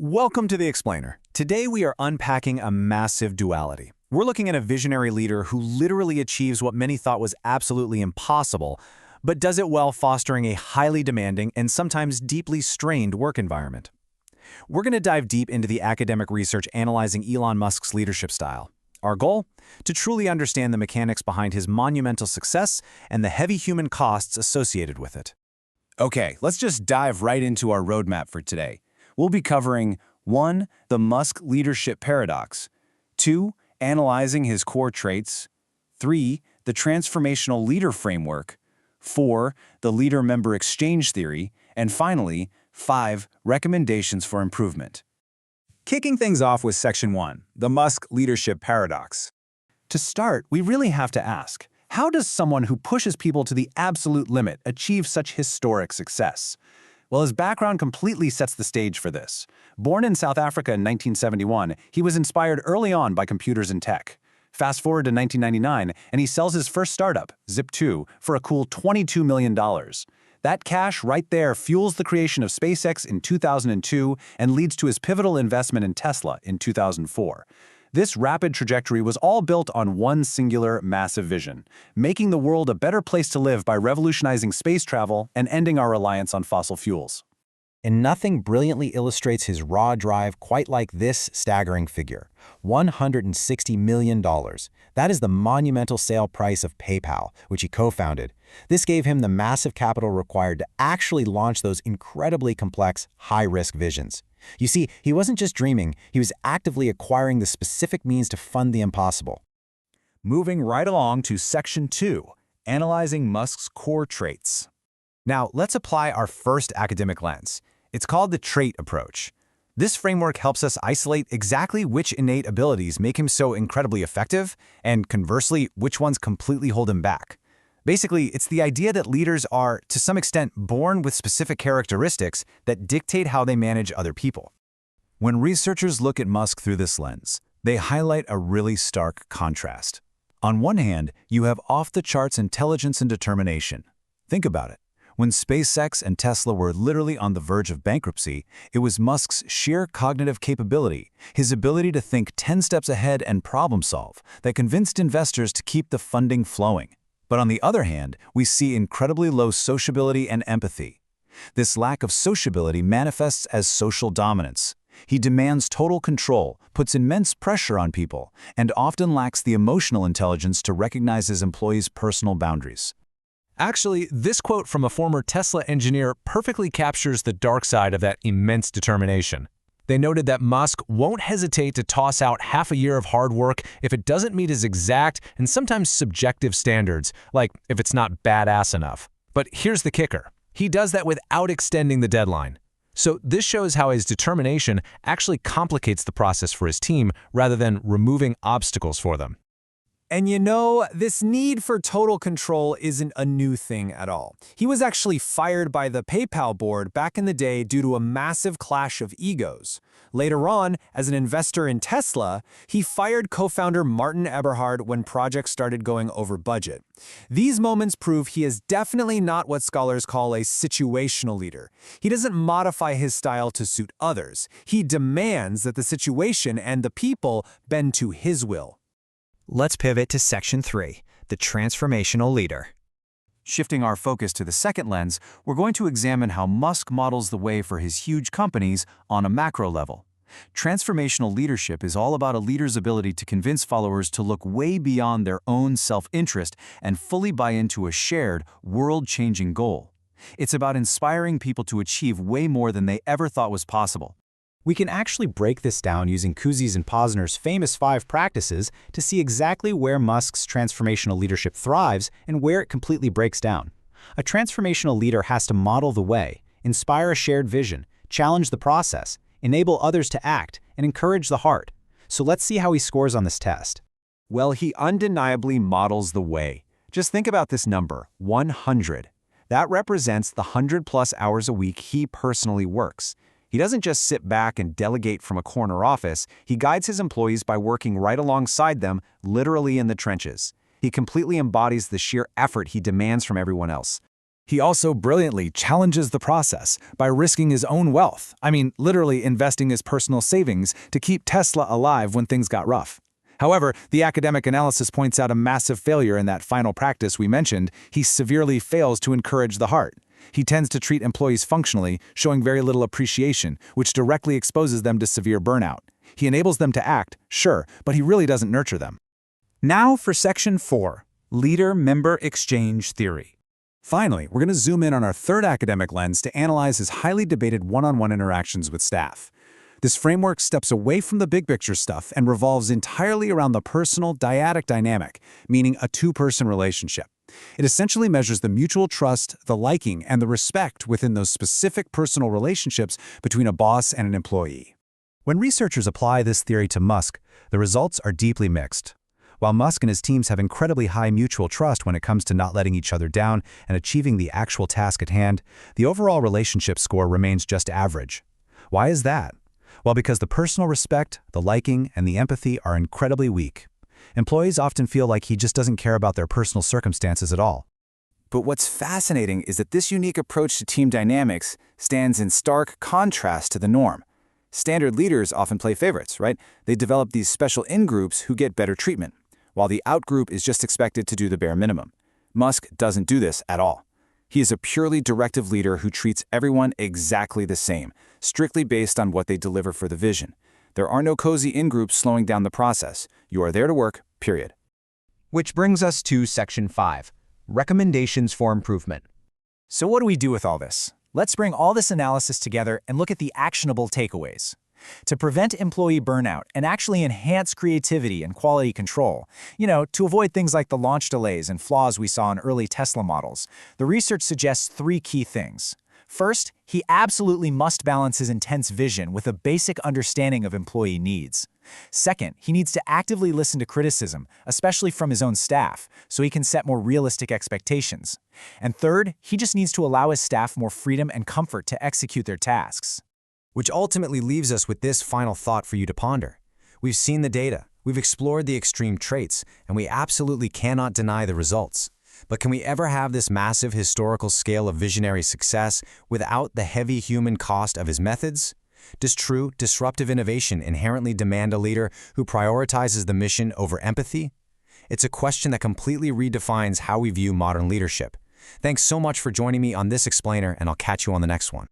Welcome to The Explainer. Today we are unpacking a massive duality. We're looking at a visionary leader who literally achieves what many thought was absolutely impossible, but does it while fostering a highly demanding and sometimes deeply strained work environment. We're going to dive deep into the academic research analyzing Elon Musk's leadership style. Our goal? To truly understand the mechanics behind his monumental success and the heavy human costs associated with it. Okay, let's just dive right into our roadmap for today. We'll be covering 1. The Musk leadership paradox, 2. Analyzing his core traits, 3. The transformational leader framework, 4. The leader-member exchange theory, and finally, 5. Recommendations for improvement. Kicking things off with Section 1, the Musk leadership paradox. To start, we really have to ask, how does someone who pushes people to the absolute limit achieve such historic success? Well, his background completely sets the stage for this. Born in South Africa in 1971, he was inspired early on by computers and tech. Fast forward to 1999, and he sells his first startup, Zip2, for a cool $22 million. That cash right there fuels the creation of SpaceX in 2002 and leads to his pivotal investment in Tesla in 2004. This rapid trajectory was all built on one singular, massive vision: making the world a better place to live by revolutionizing space travel and ending our reliance on fossil fuels. And nothing brilliantly illustrates his raw drive quite like this staggering figure: $160 million. That is the monumental sale price of PayPal, which he co-founded. This gave him the massive capital required to actually launch those incredibly complex, high-risk visions. You see, he wasn't just dreaming, he was actively acquiring the specific means to fund the impossible. Moving right along to Section 2, analyzing Musk's core traits. Now, let's apply our first academic lens. It's called the trait approach. This framework helps us isolate exactly which innate abilities make him so incredibly effective, and conversely, which ones completely hold him back. Basically, it's the idea that leaders are, to some extent, born with specific characteristics that dictate how they manage other people. When researchers look at Musk through this lens, they highlight a really stark contrast. On one hand, you have off-the-charts intelligence and determination. Think about it. When SpaceX and Tesla were literally on the verge of bankruptcy, it was Musk's sheer cognitive capability, his ability to think 10 steps ahead and problem solve, that convinced investors to keep the funding flowing. But on the other hand, we see incredibly low sociability and empathy. This lack of sociability manifests as social dominance. He demands total control, puts immense pressure on people, and often lacks the emotional intelligence to recognize his employees' personal boundaries. Actually, this quote from a former Tesla engineer perfectly captures the dark side of that immense determination. They noted that Musk won't hesitate to toss out half a year of hard work if it doesn't meet his exact and sometimes subjective standards, like if it's not badass enough. But here's the kicker. He does that without extending the deadline. So this shows how his determination actually complicates the process for his team rather than removing obstacles for them. And you know, this need for total control isn't a new thing at all. He was actually fired by the PayPal board back in the day due to a massive clash of egos. Later on, as an investor in Tesla, he fired co-founder Martin Eberhard when projects started going over budget. These moments prove he is definitely not what scholars call a situational leader. He doesn't modify his style to suit others. He demands that the situation and the people bend to his will. Let's pivot to Section 3, the transformational leader. Shifting our focus to the second lens, we're going to examine how Musk models the way for his huge companies on a macro level. Transformational leadership is all about a leader's ability to convince followers to look way beyond their own self-interest and fully buy into a shared, world-changing goal. It's about inspiring people to achieve way more than they ever thought was possible. We can actually break this down using Cousys and Posner's famous 5 practices to see exactly where Musk's transformational leadership thrives and where it completely breaks down. A transformational leader has to model the way, inspire a shared vision, challenge the process, enable others to act, and encourage the heart. So let's see how he scores on this test. Well, he undeniably models the way. Just think about this number, 100. That represents the 100+ hours a week he personally works. He doesn't just sit back and delegate from a corner office. He guides his employees by working right alongside them, literally in the trenches. He completely embodies the sheer effort he demands from everyone else. He also brilliantly challenges the process by risking his own wealth. I mean, literally investing his personal savings to keep Tesla alive when things got rough. However, the academic analysis points out a massive failure in that final practice we mentioned. He severely fails to encourage the heart. He tends to treat employees functionally, showing very little appreciation, which directly exposes them to severe burnout. He enables them to act, sure, but he really doesn't nurture them. Now for Section 4, Leader-Member Exchange Theory. Finally, we're going to zoom in on our third academic lens to analyze his highly debated one-on-one interactions with staff. This framework steps away from the big picture stuff and revolves entirely around the personal dyadic dynamic, meaning a two-person relationship. It essentially measures the mutual trust, the liking, and the respect within those specific personal relationships between a boss and an employee. When researchers apply this theory to Musk, the results are deeply mixed. While Musk and his teams have incredibly high mutual trust when it comes to not letting each other down and achieving the actual task at hand, the overall relationship score remains just average. Why is that? Well, because the personal respect, the liking, and the empathy are incredibly weak. Employees often feel like he just doesn't care about their personal circumstances at all. But what's fascinating is that this unique approach to team dynamics stands in stark contrast to the norm. Standard leaders often play favorites, right? They develop these special in-groups who get better treatment, while the out-group is just expected to do the bare minimum. Musk doesn't do this at all. He is a purely directive leader who treats everyone exactly the same, strictly based on what they deliver for the vision. There are no cozy in-groups slowing down the process. You are there to work, period. Which brings us to Section 5, Recommendations for Improvement. So what do we do with all this? Let's bring all this analysis together and look at the actionable takeaways. To prevent employee burnout and actually enhance creativity and quality control, to avoid things like the launch delays and flaws we saw in early Tesla models, the research suggests 3 key things. First, he absolutely must balance his intense vision with a basic understanding of employee needs. Second, he needs to actively listen to criticism, especially from his own staff, so he can set more realistic expectations. And third, he just needs to allow his staff more freedom and comfort to execute their tasks. Which ultimately leaves us with this final thought for you to ponder. We've seen the data, we've explored the extreme traits, and we absolutely cannot deny the results. But can we ever have this massive historical scale of visionary success without the heavy human cost of his methods? Does true, disruptive innovation inherently demand a leader who prioritizes the mission over empathy? It's a question that completely redefines how we view modern leadership. Thanks so much for joining me on this explainer, and I'll catch you on the next one.